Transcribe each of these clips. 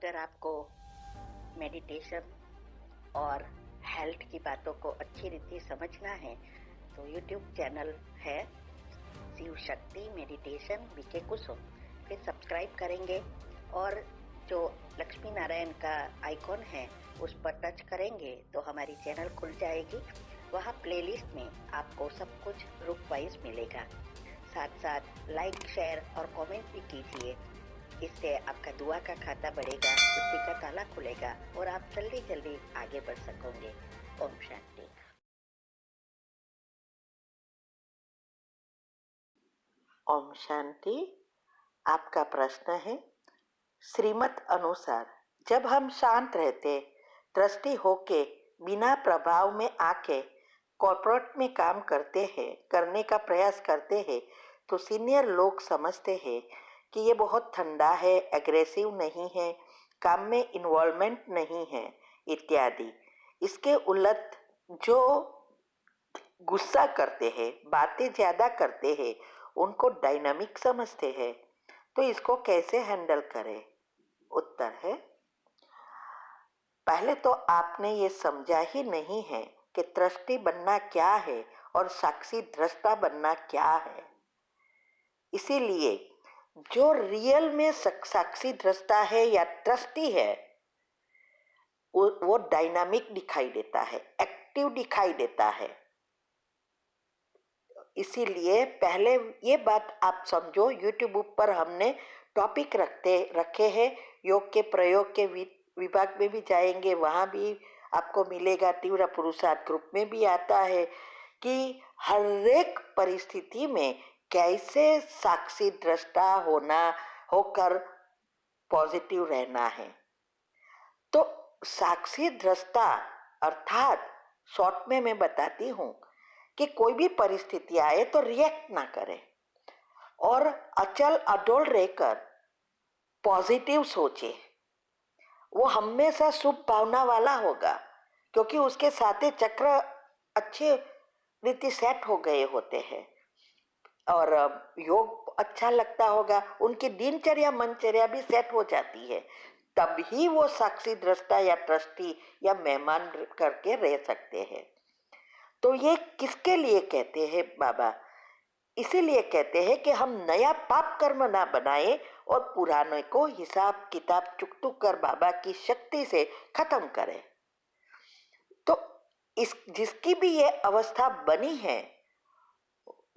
अगर आपको मेडिटेशन और हेल्थ की बातों को अच्छी रीति समझना है तो यूट्यूब चैनल है शिव शक्ति मेडिटेशन बीके कुसुम, फिर सब्सक्राइब करेंगे और जो लक्ष्मी नारायण का आइकॉन है उस पर टच करेंगे तो हमारी चैनल खुल जाएगी। वहाँ प्लेलिस्ट में आपको सब कुछ ग्रुप वाइज मिलेगा। साथ साथ लाइक शेयर और कमेंट भी कीजिए, इससे आपका दुआ का खाता बढ़ेगा, बुद्धि का ताला खुलेगा और आप जल्दी जल्दी आगे बढ़ सकोगे। ओम शांति। ओम शांति। आपका प्रश्न है, श्रीमत अनुसार जब हम शांत रहते, दृष्टि होके बिना प्रभाव में आके कॉर्पोरेट में काम करने का प्रयास करते हैं तो सीनियर लोग समझते हैं कि ये बहुत ठंडा है, एग्रेसिव नहीं है, काम में इन्वॉल्वमेंट नहीं है इत्यादि। इसके उलट जो गुस्सा करते हैं, बातें ज़्यादा करते हैं, उनको डायनामिक समझते हैं। तो इसको कैसे हैंडल करें? उत्तर है, पहले तो आपने ये समझा ही नहीं है कि दृष्टि बनना क्या है और साक्षी दृष्टा बनना क्या है। इसीलिए जो रियल में साक्षी दृष्टा है या दृष्टि है वो डायनामिक दिखाई देता है, एक्टिव दिखाई देता है। इसीलिए पहले ये बात आप समझो, यूट्यूब पर हमने टॉपिक रखे हैं। योग के प्रयोग के विभाग में भी जाएंगे, वहाँ भी आपको मिलेगा। तीव्र पुरुषार्थ ग्रुप में भी आता है कि हर एक परिस्थिति में कैसे साक्षी दृष्टा होकर पॉजिटिव रहना है। तो साक्षी दृष्टा अर्थात शॉर्ट में मैं बताती हूँ कि कोई भी परिस्थिति आए तो रिएक्ट ना करें और अचल अडोल रहकर पॉजिटिव सोचे। वो हमेशा शुभ भावना वाला होगा क्योंकि उसके साथे चक्र अच्छे रीति सेट हो गए होते हैं और योग अच्छा लगता होगा, उनकी दिनचर्या मनचर्या भी सेट हो जाती है। तभी वो साक्षी दृष्टा या ट्रस्टी या मेहमान करके रह सकते हैं। तो ये किसके लिए कहते हैं बाबा? इसीलिए कहते हैं कि हम नया पाप कर्म ना बनाए और पुराने को हिसाब किताब चुक कर बाबा की शक्ति से खत्म करें। तो जिसकी भी ये अवस्था बनी है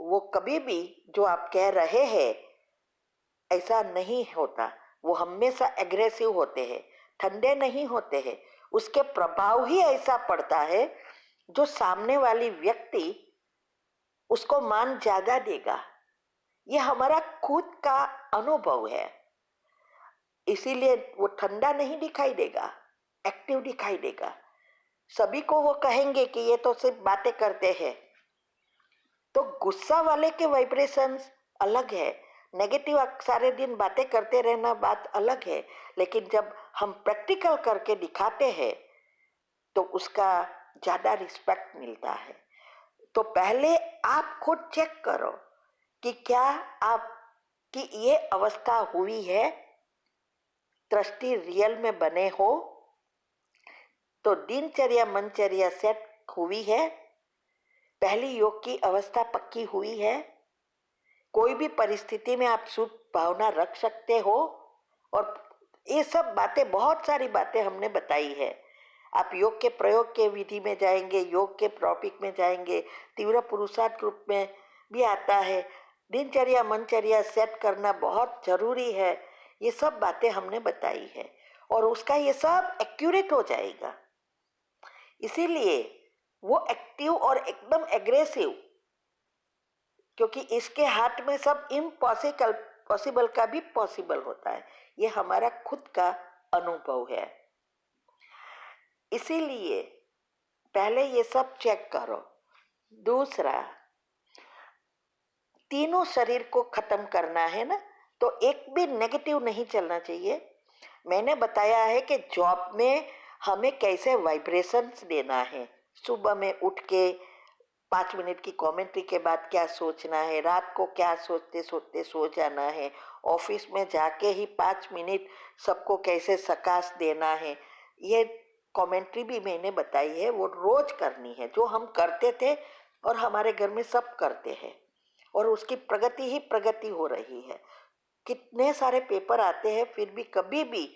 वो कभी भी जो आप कह रहे हैं ऐसा नहीं होता। वो हमेशा एग्रेसिव होते हैं, ठंडे नहीं होते हैं। उसके प्रभाव ही ऐसा पड़ता है जो सामने वाली व्यक्ति उसको मान ज्यादा देगा। ये हमारा खुद का अनुभव है। इसीलिए वो ठंडा नहीं दिखाई देगा, एक्टिव दिखाई देगा। सभी को वो कहेंगे कि ये तो सिर्फ बातें करते हैं। तो गुस्सा वाले के वाइब्रेशंस अलग है, नेगेटिव सारे दिन बातें करते रहना बात अलग है। लेकिन जब हम प्रैक्टिकल करके दिखाते हैं तो उसका ज़्यादा रिस्पेक्ट मिलता है। तो पहले आप खुद चेक करो कि क्या आपकी ये अवस्था हुई है, दृष्टि रियल में बने हो, तो दिनचर्या मनचर्या सेट हुई है, पहली योग की अवस्था पक्की हुई है, कोई भी परिस्थिति में आप शुभ भावना रख सकते हो। और ये सब बातें, बहुत सारी बातें हमने बताई है। आप योग के प्रयोग के विधि में जाएंगे, योग के टॉपिक में जाएंगे, तीव्र पुरुषार्थ ग्रुप में भी आता है। दिनचर्या मनचर्या सेट करना बहुत जरूरी है। ये सब बातें हमने बताई है और उसका ये सब एक्यूरेट हो जाएगा। इसीलिए वो एक्टिव और एकदम एग्रेसिव, क्योंकि इसके हाथ में सब पॉसिबल का भी पॉसिबल होता है। ये हमारा खुद का अनुभव है। इसीलिए पहले ये सब चेक करो। दूसरा, तीनों शरीर को खत्म करना है ना, तो एक भी नेगेटिव नहीं चलना चाहिए। मैंने बताया है कि जॉब में हमें कैसे वाइब्रेशंस देना है। सुबह में उठ के 5 मिनट की कमेंट्री के बाद क्या सोचना है, रात को क्या सोचते सोचते सो जाना है ऑफिस में जाके ही 5 मिनट सबको कैसे सकाश देना है, ये कमेंट्री भी मैंने बताई है। वो रोज करनी है, जो हम करते थे और हमारे घर में सब करते हैं, और उसकी प्रगति ही प्रगति हो रही है। कितने सारे पेपर आते हैं फिर भी कभी भी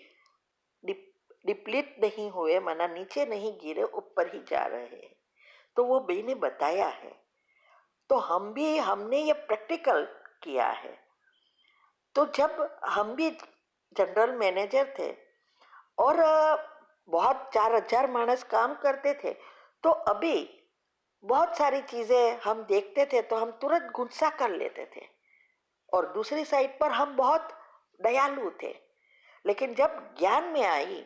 डिप्लीट नहीं हुए, माना नीचे नहीं गिरे, ऊपर ही जा रहे हैं। तो वो बी ने बताया है, तो हमने ये प्रैक्टिकल किया है। तो जब हम भी जनरल मैनेजर थे और बहुत 4,000 मानस काम करते थे, तो अभी बहुत सारी चीजें हम देखते थे तो हम तुरंत गुस्सा कर लेते थे, और दूसरी साइड पर हम बहुत दयालु थे। लेकिन जब ज्ञान में आई,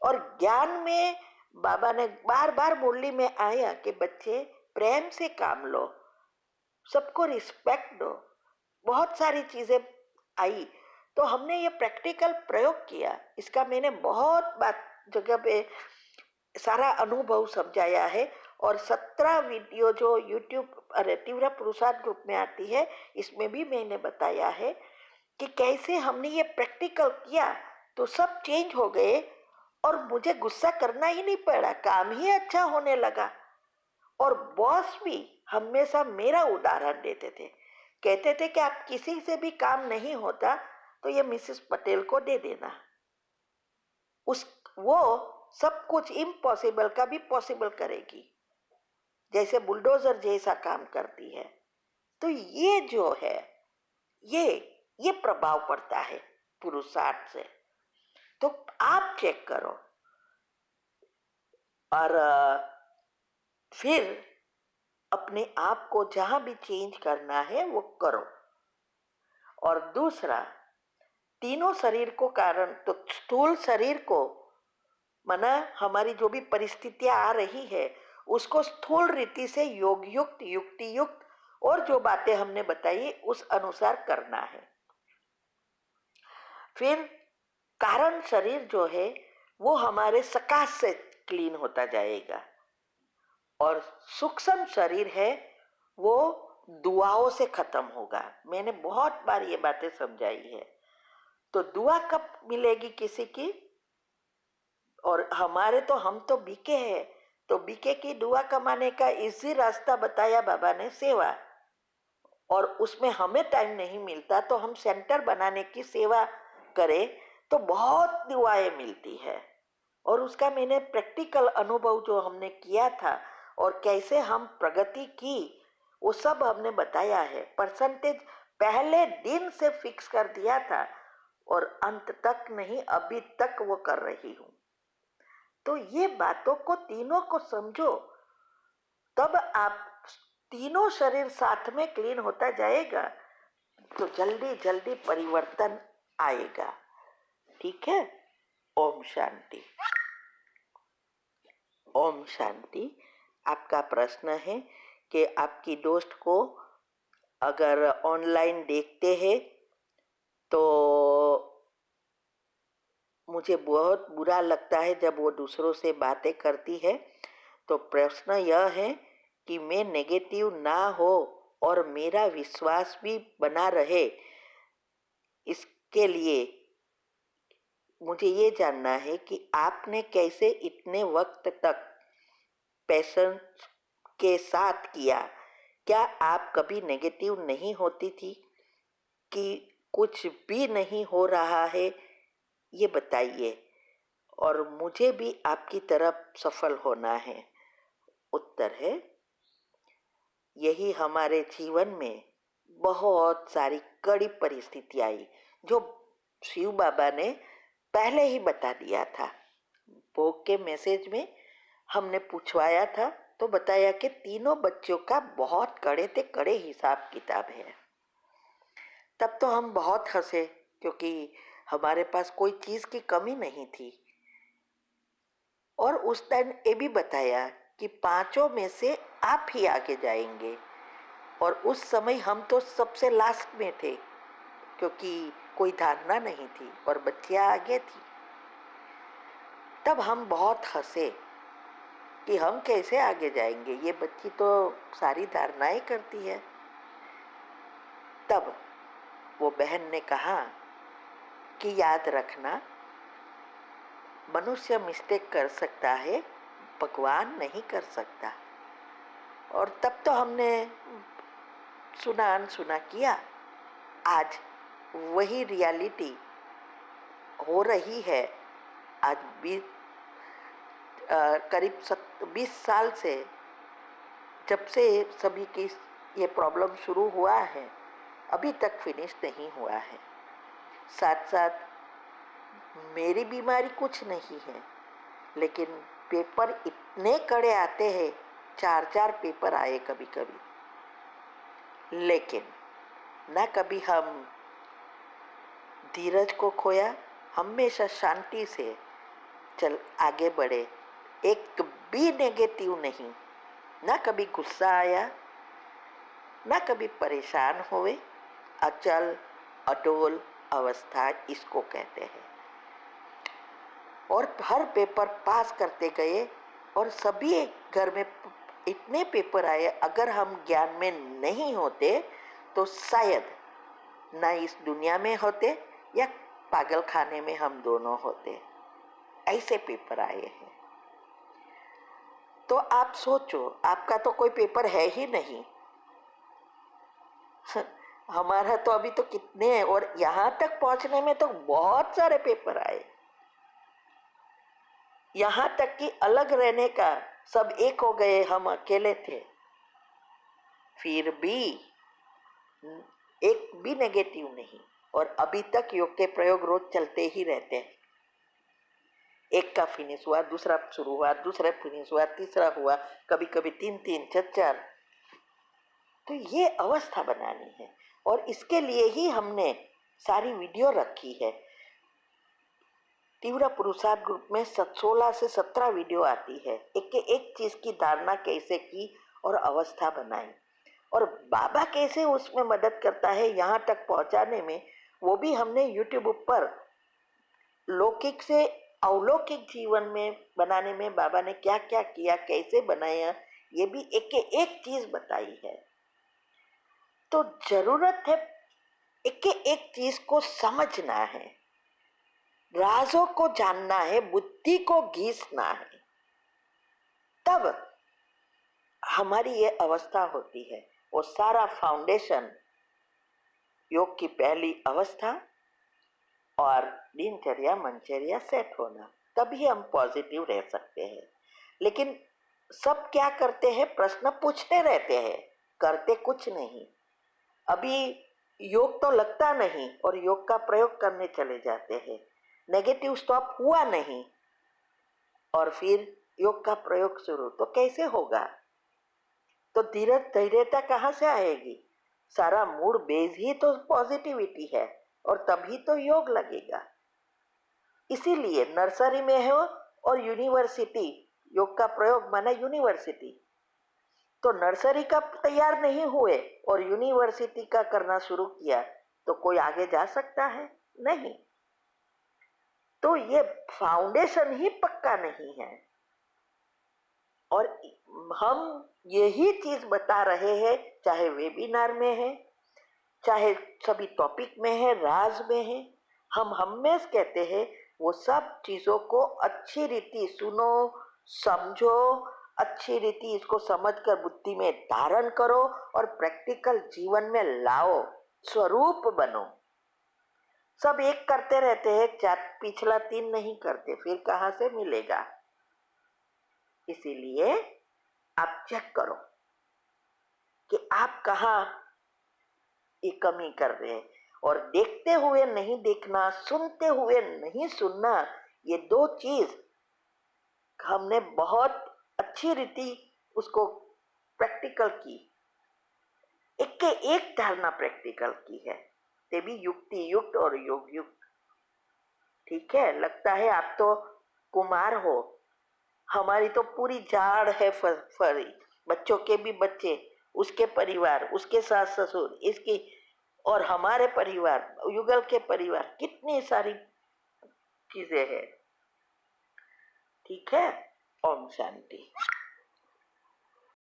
और ज्ञान में बाबा ने बार बार मुरली में आया कि बच्चे प्रेम से काम लो, सबको रिस्पेक्ट दो, बहुत सारी चीजें आई। तो हमने ये प्रैक्टिकल प्रयोग किया, इसका मैंने बहुत बात जगह पे सारा अनुभव समझाया है। और 17 वीडियो जो यूट्यूब अरे तीव्र पुरुषार्थ ग्रुप में आती है, इसमें भी मैंने बताया है कि कैसे हमने ये प्रैक्टिकल किया तो सब चेंज हो गए, और मुझे गुस्सा करना ही नहीं पड़ा, काम ही अच्छा होने लगा। और बॉस भी हमेशा मेरा उदाहरण देते थे, कहते थे कि आप किसी से भी काम नहीं होता तो ये मिसेस पटेल को दे देना, उस वो सब कुछ इम्पॉसिबल का भी पॉसिबल करेगी, जैसे बुलडोजर जैसा काम करती है। तो ये जो है, ये ये प्रभाव पड़ता है पुरुषार्थ से। तो आप चेक करो, और फिर अपने आप को जहां भी चेंज करना है वो करो। और दूसरा, तीनों शरीर को कारण, तो स्थूल शरीर को माना हमारी जो भी परिस्थितियां आ रही है उसको स्थूल रीति से योग युक्त, युक्ति युक्त, और जो बातें हमने बताई उस अनुसार करना है। फिर कारण शरीर जो है वो हमारे सकाश से क्लीन होता जाएगा, और सूक्ष्म शरीर है वो दुआओं से खत्म होगा। मैंने बहुत बार ये बातें समझाई है। तो दुआ कब मिलेगी किसी की, और हमारे तो हम तो बीके हैं, तो बीके की दुआ कमाने का इजी रास्ता बताया बाबा ने, सेवा। और उसमें हमें टाइम नहीं मिलता तो हम सेंटर बनाने की सेवा करें तो बहुत दुआएं मिलती है। और उसका मैंने प्रैक्टिकल अनुभव जो हमने किया था और कैसे हम प्रगति की, वो सब हमने बताया है। परसेंटेज पहले दिन से फिक्स कर दिया था, और अंत तक नहीं, अभी तक वो कर रही हूँ। तो ये बातों को तीनों को समझो, तब आप तीनों शरीर साथ में क्लीन होता जाएगा तो जल्दी जल्दी परिवर्तन आएगा। ठीक है। ओम शांति। ओम शांति। आपका प्रश्न है कि आपकी दोस्त को अगर ऑनलाइन देखते हैं तो मुझे बहुत बुरा लगता है जब वो दूसरों से बातें करती है। तो प्रश्न यह है कि मैं नेगेटिव ना हो और मेरा विश्वास भी बना रहे, इसके लिए मुझे ये जानना है कि आपने कैसे इतने वक्त तक पेशेंस के साथ किया। क्या आप कभी नेगेटिव नहीं होती थी कि कुछ भी नहीं हो रहा है, ये बताइए, और मुझे भी आपकी तरफ सफल होना है। उत्तर है, यही हमारे जीवन में बहुत सारी कड़ी परिस्थिति आई जो शिव बाबा ने पहले ही बता दिया था। भोग के मैसेज में हमने पूछवाया था तो बताया कि तीनों बच्चों का बहुत कड़े से कड़े हिसाब किताब है। तब तो हम बहुत हंसे क्योंकि हमारे पास कोई चीज की कमी नहीं थी। और उस टाइम ये भी बताया कि पांचों में से आप ही आगे जाएंगे, और उस समय हम तो सबसे लास्ट में थे क्योंकि कोई धारणा नहीं थी और बच्चियां आगे थी। तब हम बहुत हंसे कि हम कैसे आगे जाएंगे, ये बच्ची तो सारी धारणाएं करती है। तब वो बहन ने कहा कि याद रखना, मनुष्य मिस्टेक कर सकता है, भगवान नहीं कर सकता। और तब तो हमने सुना अनसुना किया। आज वही रियलिटी हो रही है। आज करीब 20 साल से, जब से सभी की ये प्रॉब्लम शुरू हुआ है, अभी तक फिनिश नहीं हुआ है। साथ साथ मेरी बीमारी कुछ नहीं है, लेकिन पेपर इतने कड़े आते हैं, 4-4 पेपर आए कभी कभी, लेकिन ना कभी हम धीरज को खोया, हमेशा शांति से चल आगे बढ़े, एक भी नेगेटिव नहीं, ना कभी गुस्सा आया, ना कभी परेशान हुए। अचल अडोल अवस्था इसको कहते हैं। और हर पेपर पास करते गए, और सभी घर में इतने पेपर आए, अगर हम ज्ञान में नहीं होते तो शायद ना इस दुनिया में होते या पागल खाने में हम दोनों होते। ऐसे पेपर आए हैं। तो आप सोचो, आपका तो कोई पेपर है ही नहीं। हमारा तो अभी तो कितने हैं, और यहां तक पहुंचने में तो बहुत सारे पेपर आए। यहां तक कि अलग रहने का सब एक हो गए, हम अकेले थे, फिर भी एक भी नेगेटिव नहीं। और अभी तक योग के प्रयोग रोज चलते ही रहते हैं। एक का फिनिश हुआ, दूसरा शुरू हुआ, दूसरा फिनिश हुआ, तीसरा हुआ, कभी कभी 3-3, 4-4। तो ये अवस्था बनानी है, और इसके लिए ही हमने सारी वीडियो रखी है। तीव्र पुरुषार्थ ग्रुप में 16 से 17 वीडियो आती है, एक चीज की धारणा कैसे की और अवस्था बनाई, और बाबा कैसे उसमें मदद करता है यहाँ तक पहुँचाने में, वो भी हमने यूट्यूब पर लौकिक से अलौकिक जीवन में बनाने में बाबा ने क्या क्या किया, कैसे बनाया, ये भी एक चीज बताई है। तो जरूरत है एक चीज को समझना है, राजों को जानना है, बुद्धि को घीसना है, तब हमारी ये अवस्था होती है। वो सारा फाउंडेशन योग की पहली अवस्था और दिनचर्या मनचर्या सेट होना, तभी हम पॉजिटिव रह सकते हैं। लेकिन सब क्या करते हैं, प्रश्न पूछते रहते हैं, करते कुछ नहीं। अभी योग तो लगता नहीं और योग का प्रयोग करने चले जाते हैं, नेगेटिव स्टॉप हुआ नहीं, और फिर योग का प्रयोग शुरू, तो कैसे होगा? तो धैर्यता कहाँ से आएगी? सारा मूड बेस ही तो पॉजिटिविटी है, और तभी तो योग लगेगा। इसीलिए नर्सरी में हो और यूनिवर्सिटी, योग का प्रयोग माना यूनिवर्सिटी। तो नर्सरी का तैयार नहीं हुए और यूनिवर्सिटी का करना शुरू किया, तो कोई आगे जा सकता है? नहीं। तो ये फाउंडेशन ही पक्का नहीं है, और हम यही चीज बता रहे हैं, चाहे वेबिनार में है, चाहे सभी टॉपिक में है, राज में है। हम हमेशा कहते हैं वो सब चीजों को अच्छी रीति सुनो, समझो, अच्छी रीति इसको समझकर बुद्धि में धारण करो और प्रैक्टिकल जीवन में लाओ, स्वरूप बनो। सब एक करते रहते हैं, पिछला 3 नहीं करते, फिर कहाँ से मिलेगा? इसीलिए आप चेक करो कि आप कहाँ ये कमी कर रहे हैं, और देखते हुए नहीं देखना, सुनते हुए नहीं सुनना, ये 2 चीज हमने बहुत अच्छी रीति उसको प्रैक्टिकल की, एक के एक धारणा प्रैक्टिकल की है, ते भी युक्ति युक्त और योग युक्त। ठीक है, लगता है आप तो कुमार हो, हमारी तो पूरी झाड़ है फरी, बच्चों के भी बच्चे, उसके परिवार, उसके सास ससुर, इसकी और हमारे परिवार, युगल के परिवार, कितनी सारी चीजें हैं। ठीक है, ओम शांति।